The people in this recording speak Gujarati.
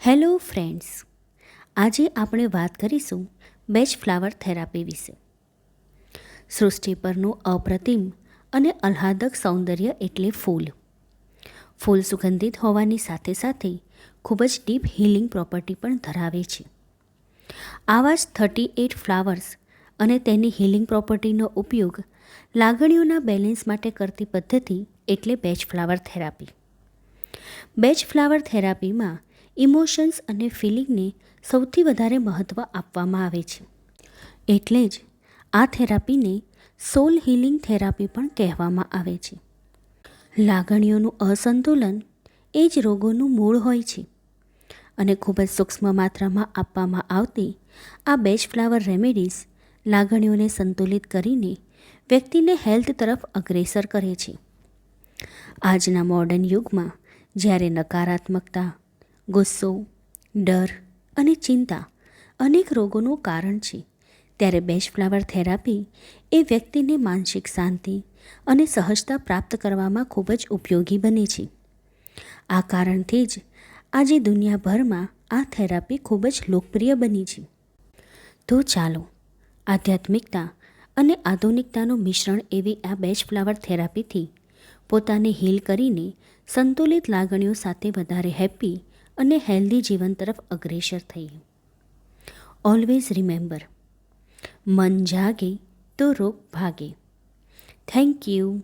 હેલો ફ્રેન્ડ્સ, આજે આપણે વાત કરીશું બેચ ફ્લાવર થેરાપી વિશે. સૃષ્ટિ પરનું અપ્રતિમ અને આહ્લાદક સૌંદર્ય એટલે ફૂલ. ફૂલ સુગંધિત હોવાની સાથે સાથે ખૂબ જ ડીપ હીલિંગ પ્રોપર્ટી પણ ધરાવે છે. આવા જ 38 ફ્લાવર્સ અને તેની હીલિંગ પ્રોપર્ટીનો ઉપયોગ લાગણીઓના બેલેન્સ માટે કરતી પદ્ધતિ એટલે Bach flower therapy. Bach flower થેરાપીમાં ઇમોશન્સ અને ફિલિંગને સૌથી વધારે મહત્ત્વ આપવામાં આવે છે. એટલે જ આ થેરાપીને સોલ હીલિંગ થેરાપી પણ કહેવામાં આવે છે. લાગણીઓનું અસંતુલન એ જ રોગોનું મૂળ હોય છે અને ખૂબ જ સૂક્ષ્મ માત્રામાં આપવામાં આવતી આ બેચ ફ્લાવર રેમેડીઝ લાગણીઓને સંતુલિત કરીને વ્યક્તિને હેલ્થ તરફ અગ્રેસર કરે છે. આજના મોડર્ન યુગમાં જ્યારે નકારાત્મકતા, ગુસ્સો, ડર અને ચિંતા અનેક રોગોનું કારણ છે, ત્યારે બેચ ફ્લાવર થેરાપી એ વ્યક્તિને માનસિક શાંતિ અને સહજતા પ્રાપ્ત કરવામાં ખૂબ જ ઉપયોગી બને છે. આ કારણથી જ આજે દુનિયાભરમાં આ થેરાપી ખૂબ જ લોકપ્રિય બની છે. તો ચાલો આધ્યાત્મિકતા અને આધુનિકતાનું મિશ્રણ એવી આ બેચ ફ્લાવર થેરાપીથી પોતાને હીલ કરીને સંતુલિત લાગણીઓ સાથે વધારે હેપી અને હેલ્ધી જીવન તરફ અગ્રેસર થઈએ. ઓલવેઝ રિમેમ્બર, મન જાગે તો રોગ ભાગે. Thank you.